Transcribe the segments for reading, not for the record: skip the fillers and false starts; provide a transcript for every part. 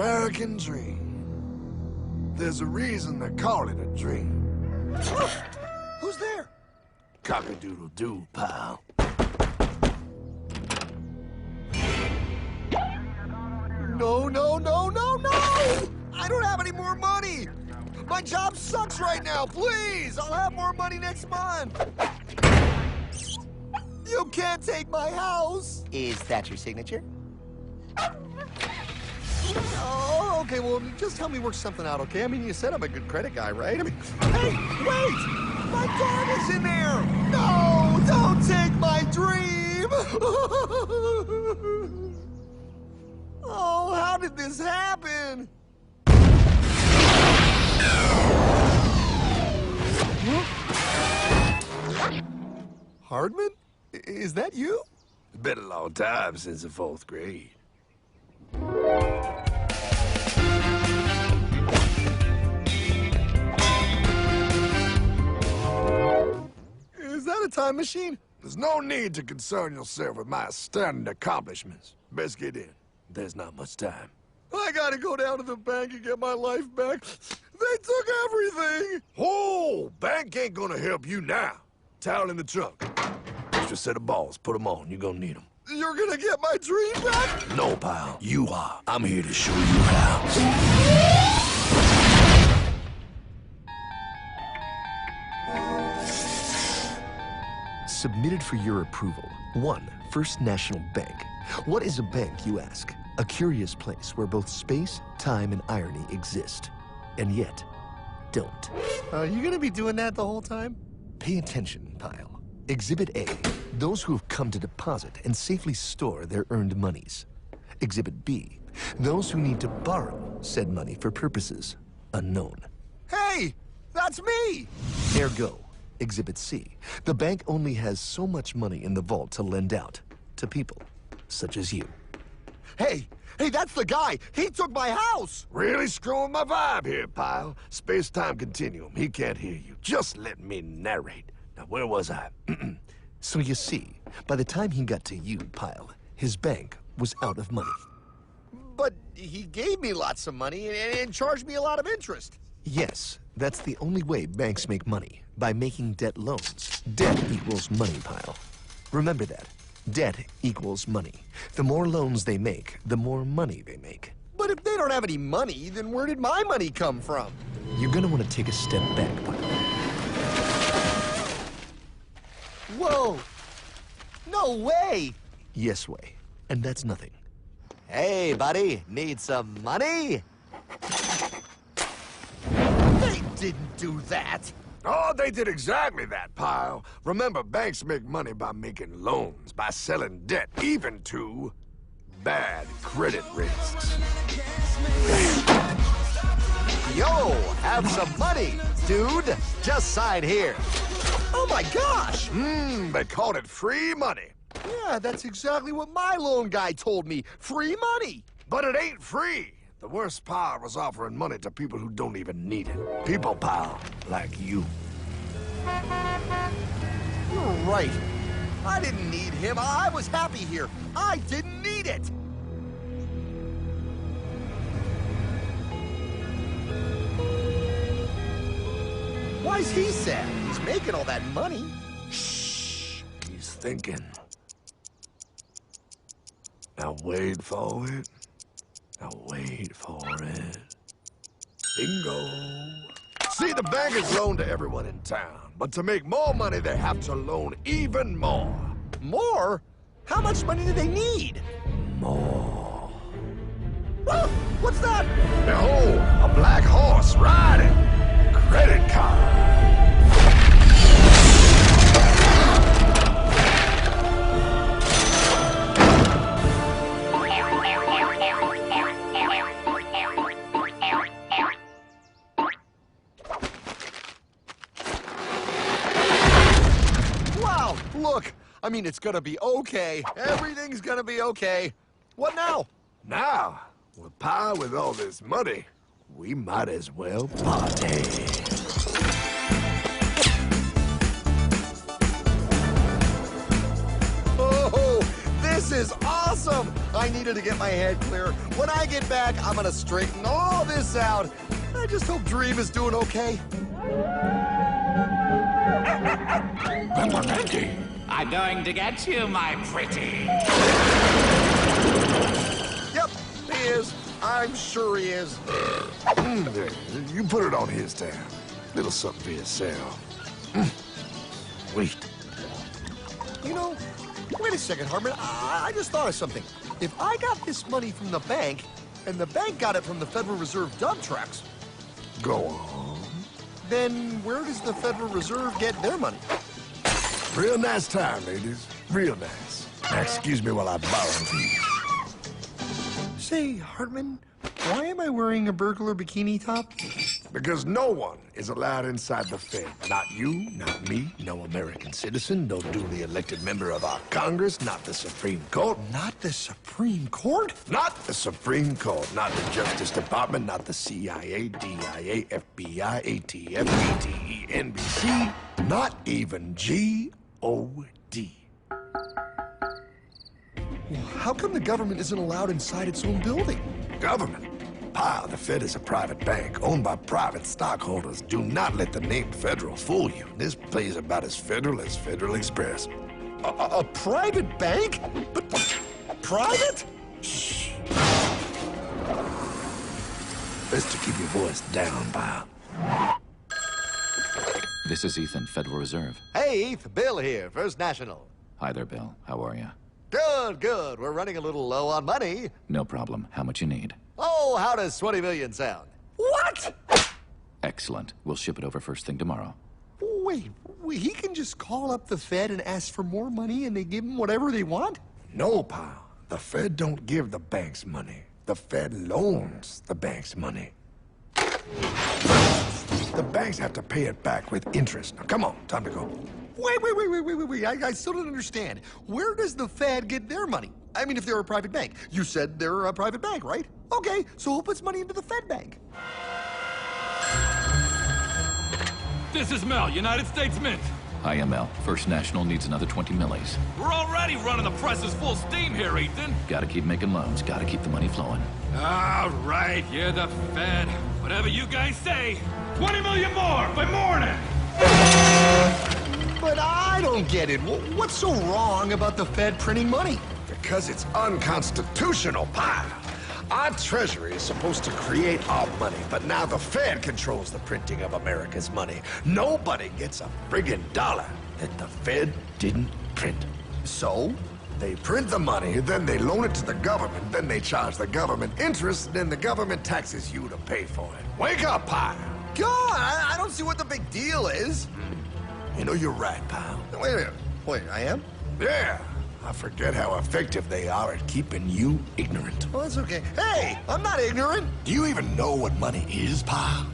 American dream. There's a reason they call it a dream. Who's there? Cock-a-doodle-doo, pal. No, no, no, no, no! I don't have any more money! My job sucks right now, please! I'll have more money next month! You can't take my house! Is that your signature? Oh, okay, well, just help me work something out, okay? I mean, you said I'm a good credit guy, right? I mean, hey, wait! My dog is in there! No, don't take my dream! Oh, how did this happen? Hardman? Is that you? It's been a long time since the 4th grade. Is that a time machine? There's no need to concern yourself with my astounding accomplishments. Best get in. There's not much time. I gotta go down to the bank and get my life back. They took everything! Oh, bank ain't gonna help you now. Towel in the trunk. Extra set of balls. Put them on. You're gonna need them. You're gonna get my dream back? No, pal. You are. I'm here to show you how. Submitted for your approval. 1. First National Bank. What is a bank, you ask? A curious place where both space, time, and irony exist. And yet, don't. Are you gonna be doing that the whole time? Pay attention, pile. Exhibit A. Those who have come to deposit and safely store their earned monies. Exhibit B. Those who need to borrow said money for purposes unknown. Hey! That's me! Ergo, Exhibit C. The bank only has so much money in the vault to lend out to people such as you. Hey! Hey, that's the guy! He took my house! Really screwing my vibe here, pal. Space-time continuum. He can't hear you. Just let me narrate. Now, where was I? So you see, by the time he got to you, pile, his bank was out of money. But he gave me lots of money and charged me a lot of interest. Yes, that's the only way banks make money, by making debt loans. Debt equals money, pile. Remember that. Debt equals money. The more loans they make, the more money they make. But if they don't have any money, then where did my money come from? You're gonna want to take a step back, pile. Whoa! No way! Yes way. And that's nothing. Hey, buddy, need some money? They didn't do that! Oh, they did exactly that, pal. Remember, banks make money by making loans, by selling debt, even to bad credit risks. Yo, have some money, dude. Just sign here. Oh my gosh! They called it free money. Yeah, that's exactly what my loan guy told me. Free money! But it ain't free. The worst part was offering money to people who don't even need it. People, pal, like you. You're right. I didn't need him. I was happy here. I didn't need it. Why's he sad? He's making all that money. Shh. He's thinking. Now wait for it. Now wait for it. Bingo. See, the bankers loan to everyone in town, but to make more money, they have to loan even more. More? How much money do they need? More. Oh, what's that? Behold, a black horse riding. Credit card. Look, I mean, it's gonna be okay. Everything's gonna be okay. What now? Now, with power with all this money, we might as well party. Oh, this is awesome! I needed to get my head clear. When I get back, I'm gonna straighten all this out. I just hope Dream is doing okay. I'm going to get you, my pretty. Yep, he is. I'm sure he is. There, you put it on his tab. Little something for yourself. Wait. You know, wait a second, Hartman. I just thought of something. If I got this money from the bank, and the bank got it from the Federal Reserve dump trucks, Go on. then where does the Federal Reserve get their money? Real nice time, ladies. Real nice. Now, excuse me while I borrow these. Say, Hartman, why am I wearing a burglar bikini top? Because no one is allowed inside the Fed. Not you, not me, no American citizen, no duly elected member of our Congress, not the Supreme Court. Not the Supreme Court? Not the Supreme Court, not the Justice Department, not the CIA, DIA, FBI, ATF, ATE, NBC, not even G.O.D. How come the government isn't allowed inside its own building? Government? Pile, the Fed is a private bank owned by private stockholders. Do not let the name Federal fool you. This place is about as federal as Federal Express. A private bank? But private? Shh. Best to keep your voice down, pal. This is Ethan, Federal Reserve. Hey, Eth, Bill here, First National. Hi there, Bill. How are you? Good, good. We're running a little low on money. No problem. How much you need? Oh, how does 20 million sound? What? Excellent. We'll ship it over first thing tomorrow. Wait, he can just call up the Fed and ask for more money and they give him whatever they want? No, pal. The Fed don't give the banks money. The Fed loans the banks money. The banks have to pay it back with interest. Now, come on, time to go. Wait. I still don't understand. Where does the Fed get their money? I mean, if they're a private bank. You said they're a private bank, right? Okay, so who puts money into the Fed bank? This is Mel, United States Mint. Hi, ML. First National needs another 20 millis. We're already running the presses full steam here, Ethan. Gotta keep making loans. Gotta keep the money flowing. All right, you're the Fed. Whatever you guys say. 20 million more by morning. But I don't get it. What's so wrong about the Fed printing money? Because it's unconstitutional, pal. Our Treasury is supposed to create our money, but now the Fed controls the printing of America's money. Nobody gets a friggin' dollar that the Fed didn't print. So? They print the money, then they loan it to the government, then they charge the government interest, then the government taxes you to pay for it. Wake up, pal! God, I don't see what the big deal is. You know, you're right, pal. Wait a minute. Wait, I am? Yeah. I forget how effective they are at keeping you ignorant. Well, that's okay. Hey, I'm not ignorant. Do you even know what money is, pal?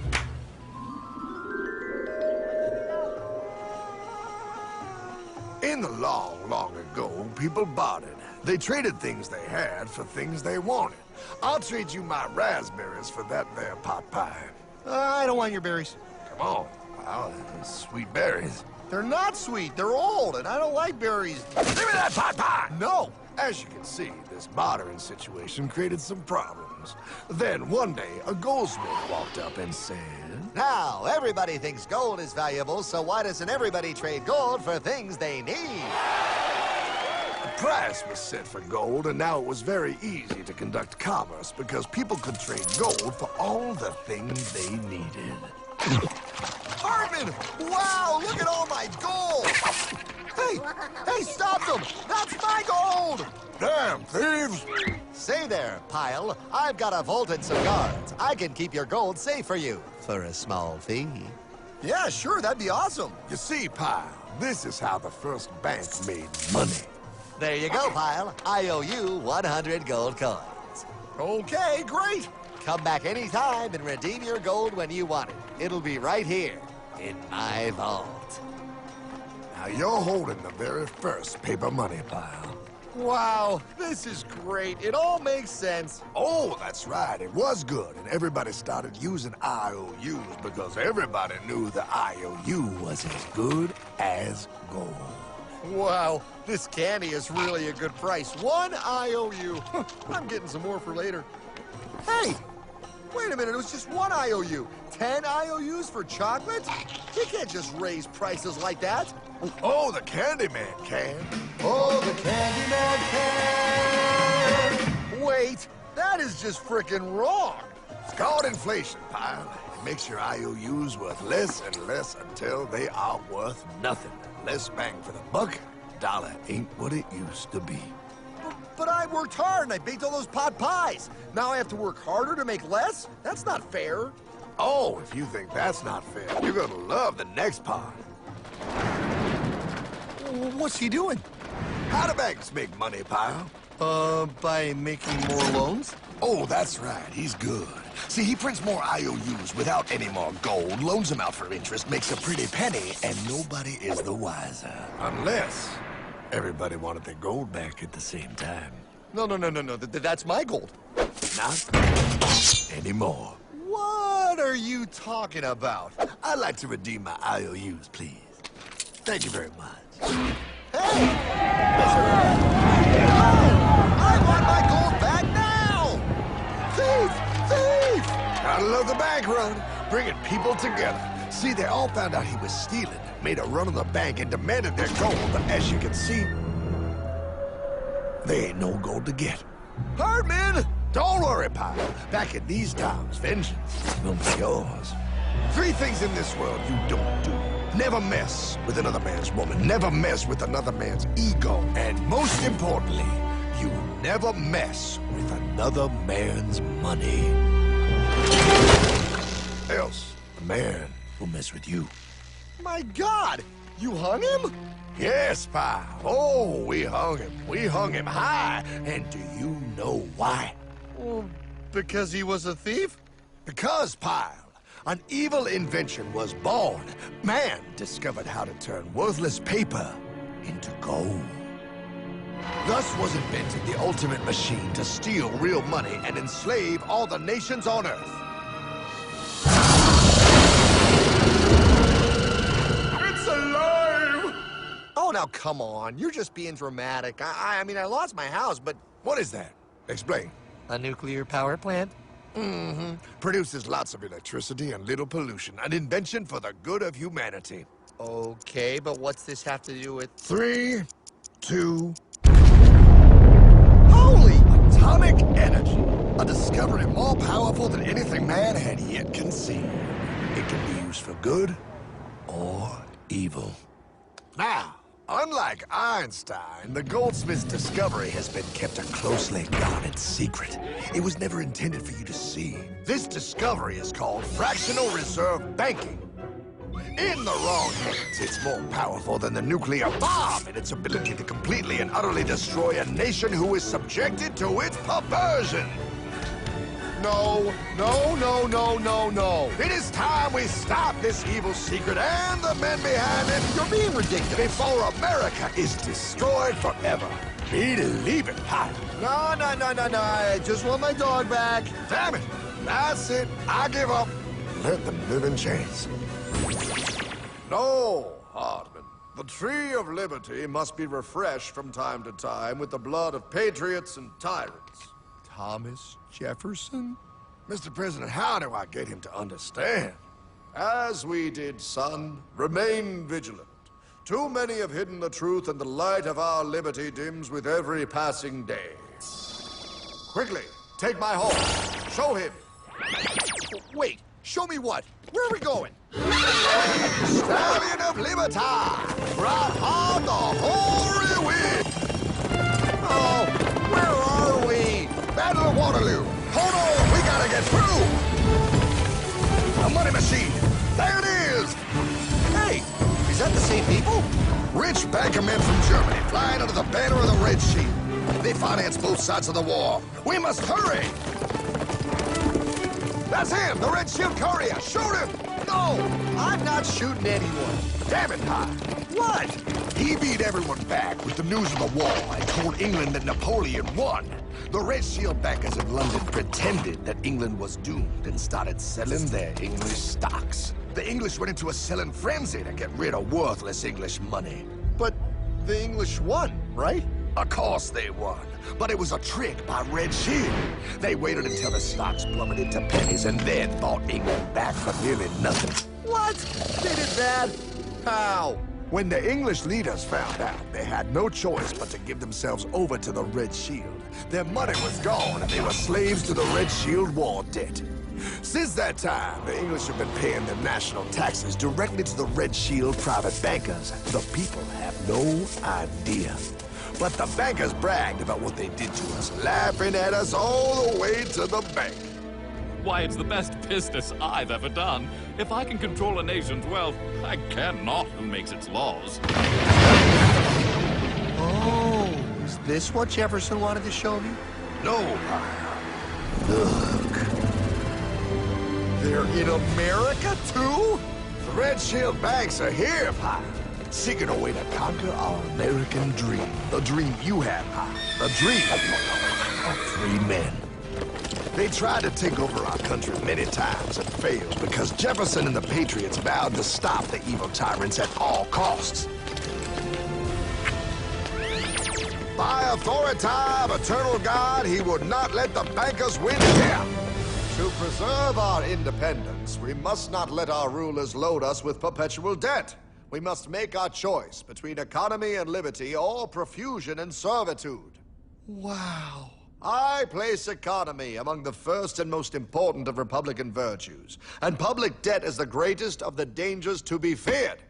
In the long, long ago, people bartered. They traded things they had for things they wanted. I'll trade you my raspberries for that there pot pie. I don't want your berries. Come on, pal. Sweet berries. They're not sweet. They're old, and I don't like berries. Give me that pot pie! No. As you can see, this bartering situation created some problems. Then one day, a goldsmith walked up and said, Now, everybody thinks gold is valuable, so why doesn't everybody trade gold for things they need? a price was set for gold, and now it was very easy to conduct commerce because people could trade gold for all the things they needed. Hartman! Wow, look at all my gold! Hey, stop them! That's my gold! Damn thieves! Say there, Pile. I've got a vault and some guards. I can keep your gold safe for you for a small fee. Yeah, sure, that'd be awesome. You see, Pile, this is how the first bank made money. There you go, Pile. I owe you 100 gold coins. Okay, great. Come back anytime and redeem your gold when you want it. It'll be right here in my vault. Now you're holding the very first paper money, Pile. Wow, this is great. It all makes sense. Oh, that's right. It was good, and everybody started using IOUs because everybody knew the IOU was as good as gold. Wow, this candy is really a good price. 1 IOU. I'm getting some more for later. Hey, wait a minute, it was just 1 IOU. 10 IOUs for chocolate? You can't just raise prices like that. Oh, the Candyman can. Oh, the Candyman can. Wait, that is just frickin' wrong. It's called inflation, pal. It makes your IOUs worth less and less until they are worth nothing. Less bang for the buck. Dollar ain't what it used to be. But I worked hard and I baked all those pot pies. Now I have to work harder to make less? That's not fair. Oh, if you think that's not fair, you're gonna love the next part. What's he doing? How do banks make money, pal? By making more loans? Oh, that's right. He's good. See, he prints more IOUs without any more gold, loans them out for interest, makes a pretty penny, and nobody is the wiser. Unless everybody wanted their gold back at the same time. No. That's my gold. Not anymore. What are you talking about? I'd like to redeem my IOUs, please. Thank you very much. Hey! I want my gold back now! Thief! Gotta love the bank run, bringing people together. See, they all found out he was stealing, made a run on the bank, and demanded their gold. But as you can see, there ain't no gold to get. Hardman! Don't worry, pal. Back in these times, vengeance will be yours. 3 things in this world you don't do. Never mess with another man's woman. Never mess with another man's ego. And most importantly, you never mess with another man's money. Else, the man will mess with you. My God! You hung him? Yes, pal. Oh, we hung him. We hung him high. And do you know why? Well, because he was a thief? Because, pal, an evil invention was born. Man discovered how to turn worthless paper into gold. Thus was invented the ultimate machine to steal real money and enslave all the nations on Earth. It's alive! Oh, now come on. You're just being dramatic. I mean, I lost my house, but... What is that? Explain. A nuclear power plant? Mm-hmm. Produces lots of electricity and little pollution. An invention for the good of humanity. Okay, but what's this have to do with... 3, 2... Holy! Atomic energy. A discovery more powerful than anything man had yet conceived. It can be used for good or evil. Now, unlike Einstein, the goldsmith's discovery has been kept a closely guarded secret. It was never intended for you to see. This discovery is called fractional reserve banking. In the wrong hands, it's more powerful than the nuclear bomb in its ability to completely and utterly destroy a nation who is subjected to its perversion. No. It is time we stop this evil secret and the men behind it. You're being ridiculous. Before America is destroyed forever. Believe it, pal. No. I just want my dog back. Damn it. That's it. I give up. Let them live in chains. No, Hardman. The tree of liberty must be refreshed from time to time with the blood of patriots and tyrants. Thomas Jefferson? Mr. President, how do I get him to understand? As we did, son, remain vigilant. Too many have hidden the truth, and the light of our liberty dims with every passing day. Quickly, take my horse. Show him. Wait, show me what? Where are we going? Stallion of Liberty! Brought on the hoary wind! Oh, where are we? Battle of Waterloo! Hold on, we gotta get through! A money machine! There it is! Hey, is that the same people? Rich banker men from Germany flying under the banner of the Red Shield. They finance both sides of the war. We must hurry! That's him, the Red Shield courier! Shoot him! No, I'm not shooting anyone. Damn it, Pop! What? He beat everyone back with the news of the war and told England that Napoleon won. The Red Shield bankers in London pretended that England was doomed and started selling their English stocks. The English went into a selling frenzy to get rid of worthless English money. But The English won, right? Of course they won. But it was a trick by Red Shield. They waited until the stocks plummeted to pennies and then bought England back for nearly nothing. What? They did that? How? When the English leaders found out, they had no choice but to give themselves over to the Red Shield. Their money was gone and they were slaves to the Red Shield war debt. Since that time, the English have been paying their national taxes directly to the Red Shield private bankers. The people have no idea. But the bankers bragged about what they did to us, laughing at us all the way to the bank. Why, it's the best business I've ever done. If I can control a nation's wealth, I care not who makes its laws. Oh, is this what Jefferson wanted to show me? No, look. They're in America, too? The Red Shield banks are here, Pyle, seeking a way to conquer our American dream. The dream you have, Pyle. The dream of free men. They tried to take over our country many times and failed because Jefferson and the Patriots vowed to stop the evil tyrants at all costs. By authority of eternal God, he would not let the bankers win here. To preserve our independence, we must not let our rulers load us with perpetual debt. We must make our choice between economy and liberty or profusion and servitude. Wow. I place economy among the first and most important of Republican virtues, and public debt is the greatest of the dangers to be feared.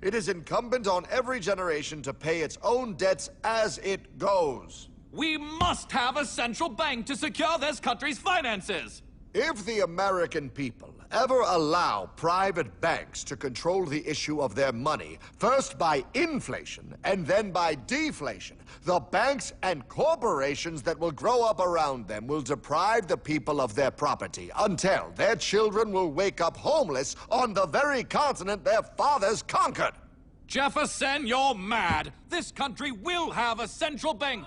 It is incumbent on every generation to pay its own debts as it goes. We must have a central bank to secure this country's finances. If the American people ever allow private banks to control the issue of their money, first by inflation and then by deflation, the banks and corporations that will grow up around them will deprive the people of their property until their children will wake up homeless on the very continent their fathers conquered. Jefferson, you're mad. This country will have a central bank.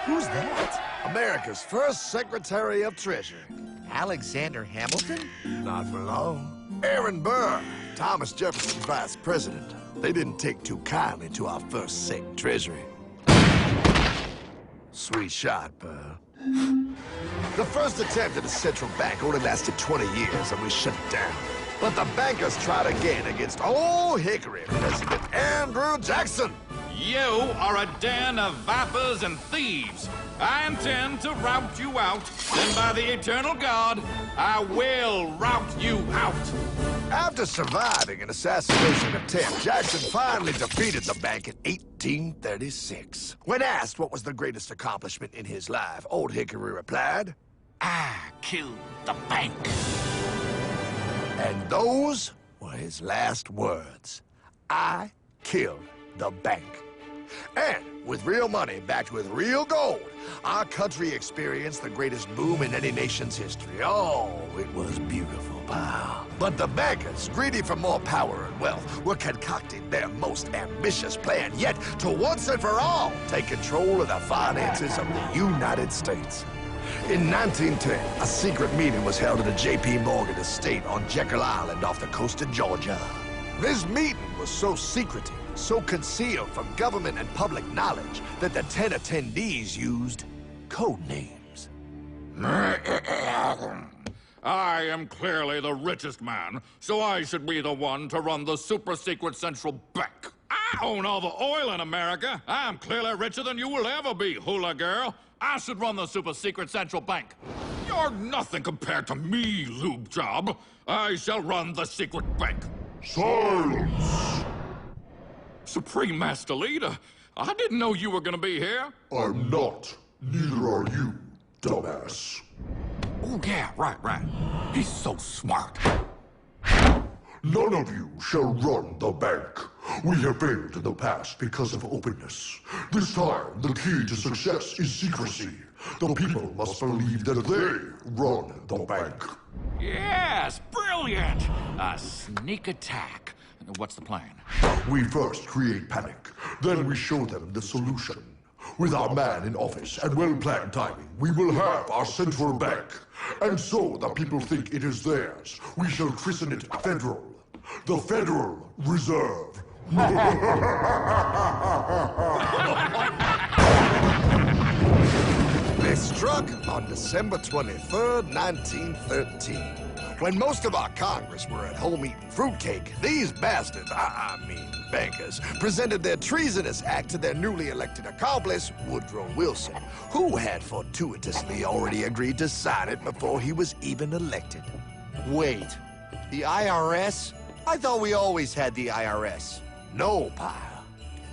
Who's that? America's first Secretary of Treasury. Alexander Hamilton? Not for long. Aaron Burr, Thomas Jefferson's vice president. They didn't take too kindly to our first Sec Treasury. Sweet shot, Burr. The first attempt at a central bank only lasted 20 years and we shut it down. But the bankers tried again against Old Hickory President Andrew Jackson. You are a den of vipers and thieves. I intend to rout you out, and by the eternal God, I will rout you out. After surviving an assassination attempt, Jackson finally defeated the bank in 1836. When asked what was the greatest accomplishment in his life, Old Hickory replied, I killed the bank. and those were his last words. I killed the bank. And with real money backed with real gold, our country experienced the greatest boom in any nation's history. Oh, it was beautiful, pal. But the bankers, greedy for more power and wealth, were concocting their most ambitious plan yet to once and for all take control of the finances of the United States. In 1910, a secret meeting was held at a J.P. Morgan estate on Jekyll Island off the coast of Georgia. This meeting was so secretive, so concealed from government and public knowledge that the 10 attendees used code names. I am clearly the richest man, so I should be the one to run the super-secret central bank. I own all the oil in America. I'm clearly richer than you will ever be, hula girl. I should run the super-secret central bank. You're nothing compared to me, lube job. I shall run the secret bank. Silence! Supreme Master Leader, I didn't know you were gonna be here. I'm not. Neither are you, dumbass. Oh, yeah, right. He's so smart. None of you shall run the bank. We have failed in the past because of openness. This time, the key to success is secrecy. The people must believe that they run the bank. Yes, brilliant! A sneak attack. What's the plan? We first create panic, then we show them the solution. With our man in office and well-planned timing, we will have our central bank. And so the people think it is theirs. We shall christen it Federal. The Federal Reserve They struck on December 23rd, 1913. When most of our Congress were at home eating fruitcake, these bastards, I mean bankers, presented their treasonous act to their newly elected accomplice, Woodrow Wilson, who had fortuitously already agreed to sign it before he was even elected. Wait, the IRS? I thought we always had the IRS. No, pal.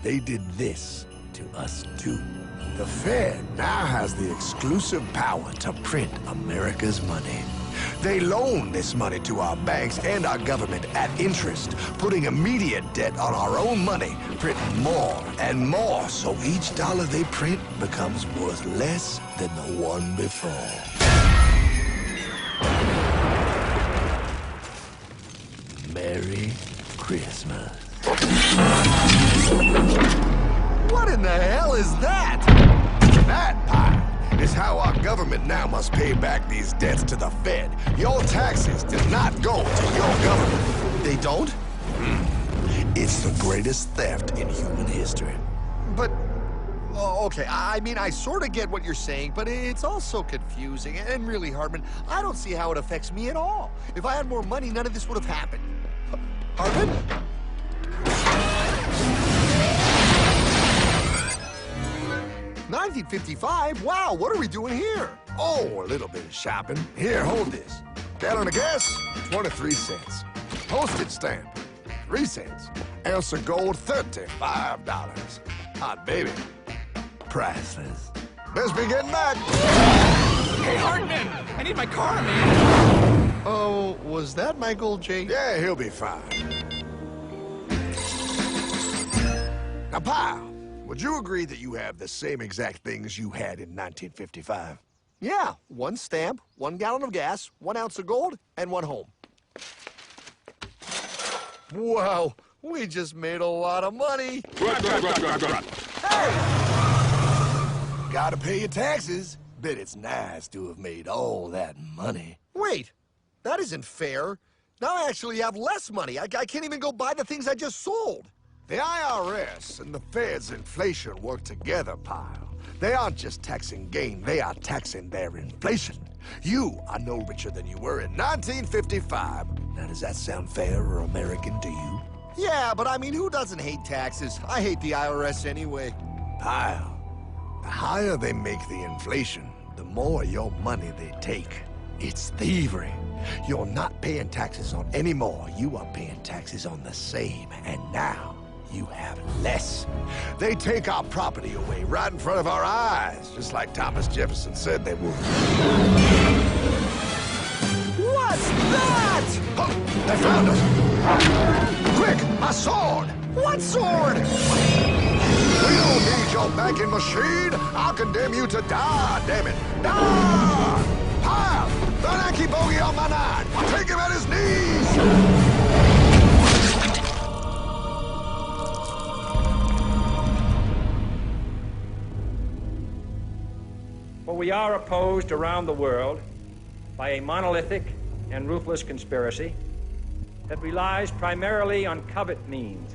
They did this to us too. The Fed now has the exclusive power to print America's money. They loan this money to our banks and our government at interest, putting immediate debt on our own money, printing more and more, so each dollar they print becomes worth less than the one before. Merry Christmas. What in the hell is that? That, pal, is how our government now must pay back these debts to the Fed. Your taxes do not go to your government. They don't? It's the greatest theft in human history. But, oh, okay, I mean, I sort of get what you're saying, but it's all so confusing. And really, Hartman, I don't see how it affects me at all. If I had more money, none of this would have happened. Hartman? 1955? Wow, what are we doing here? Oh, a little bit of shopping. Here, hold this. Gallon of gas, 23 cents. Postage stamp, 3 cents. Ounce of gold, $35. Hot baby, priceless. Best be getting back. Hey, Hartman! I need my car, man! Oh, was that my gold, Jay? Yeah, he'll be fine. Now, pal, would you agree that you have the same exact things you had in 1955? Yeah, 1 stamp, 1 gallon of gas, 1 ounce of gold, and 1 home. Wow, we just made a lot of money. Hey! Gotta pay your taxes. Bet it's nice to have made all that money. Wait, that isn't fair. Now I actually have less money. I can't even go buy the things I just sold. The IRS and the Fed's inflation work together, pal. They aren't just taxing gain, they are taxing their inflation. You are no richer than you were in 1955. Now, does that sound fair or American to you? Yeah, but I mean, who doesn't hate taxes? I hate the IRS anyway. Pal, the higher they make the inflation, the more your money they take. It's thievery. You're not paying taxes on any more. You are paying taxes on the same, and now you have less. They take our property away right in front of our eyes, just like Thomas Jefferson said they would. What's that? Oh, they found us! Quick, my sword! What sword? We don't need your banking machine! I'll condemn you to die, damn it! Die! Pile! The Yankee bogey on my 9! Take him at his knees! For we are opposed around the world by a monolithic and ruthless conspiracy that relies primarily on covert means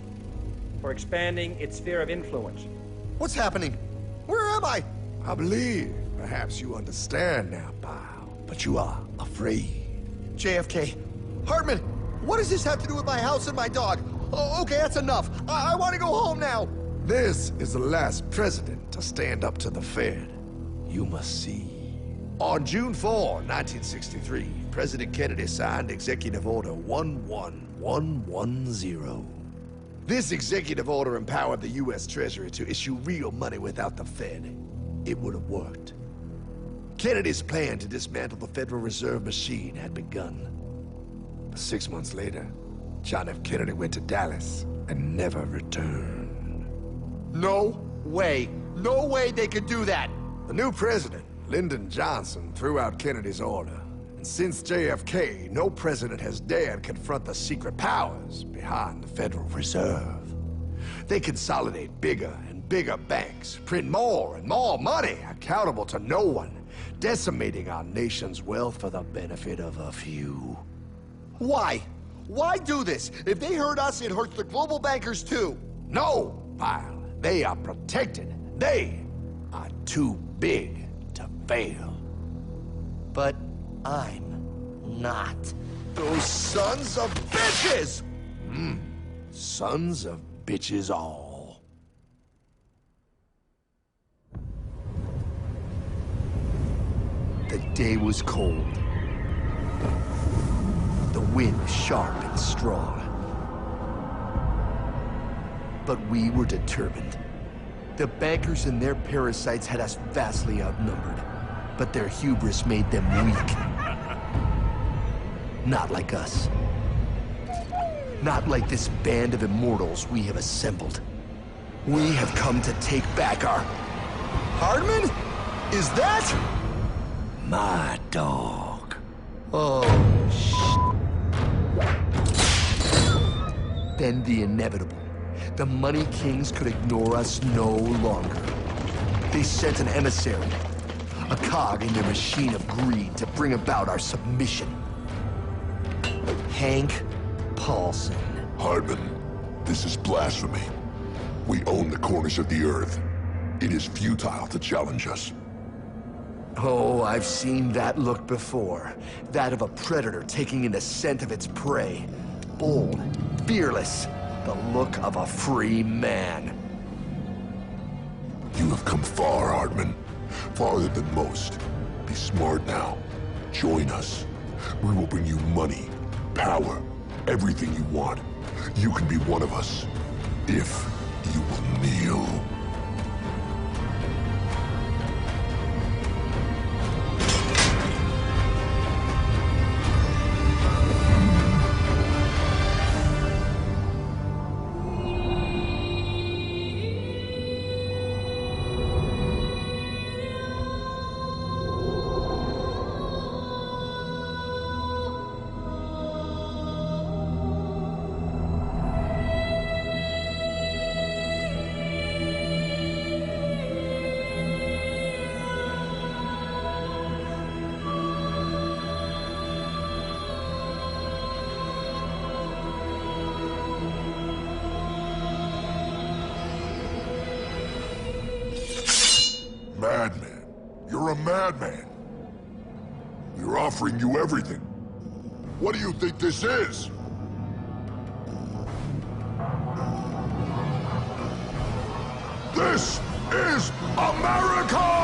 for expanding its sphere of influence. What's happening? Where am I? I believe perhaps you understand now, pal, but you are afraid. JFK. Hartman, what does this have to do with my house and my dog? Oh, okay, that's enough. I want to go home now. This is the last president to stand up to the Fed. You must see. On June 4, 1963, President Kennedy signed Executive Order 11110. This executive order empowered the U.S. Treasury to issue real money without the Fed. It would have worked. Kennedy's plan to dismantle the Federal Reserve machine had begun. But 6 months later, John F. Kennedy went to Dallas and never returned. No way. No way they could do that. The new president, Lyndon Johnson, threw out Kennedy's order. And since JFK, no president has dared confront the secret powers behind the Federal Reserve. They consolidate bigger and bigger banks, print more and more money, accountable to no one, decimating our nation's wealth for the benefit of a few. Why? Why do this? If they hurt us, it hurts the global bankers too. No, Pyle. They are protected. They are too big to fail. But I'm not. Those sons of bitches! Sons of bitches all. The day was cold. The wind sharp and strong. But we were determined. The bankers and their parasites had us vastly outnumbered, but their hubris made them weak. Not like us. Not like this band of immortals we have assembled. We have come to take back our... Hardman? Is that? my dog. Oh, Then the inevitable. The Money Kings could ignore us no longer. They sent an emissary, a cog in their machine of greed to bring about our submission. Hank Paulson. Hardman, this is blasphemy. We own the corners of the earth. It is futile to challenge us. Oh, I've seen that look before. That of a predator taking in the scent of its prey. Bold, fearless, the look of a free man. You have come far, Hardman. Farther than most. Be smart now. Join us. We will bring you money, power, everything you want. You can be one of us, if you will kneel. Madman. You're a madman. We're offering you everything. What do you think this is? This is America!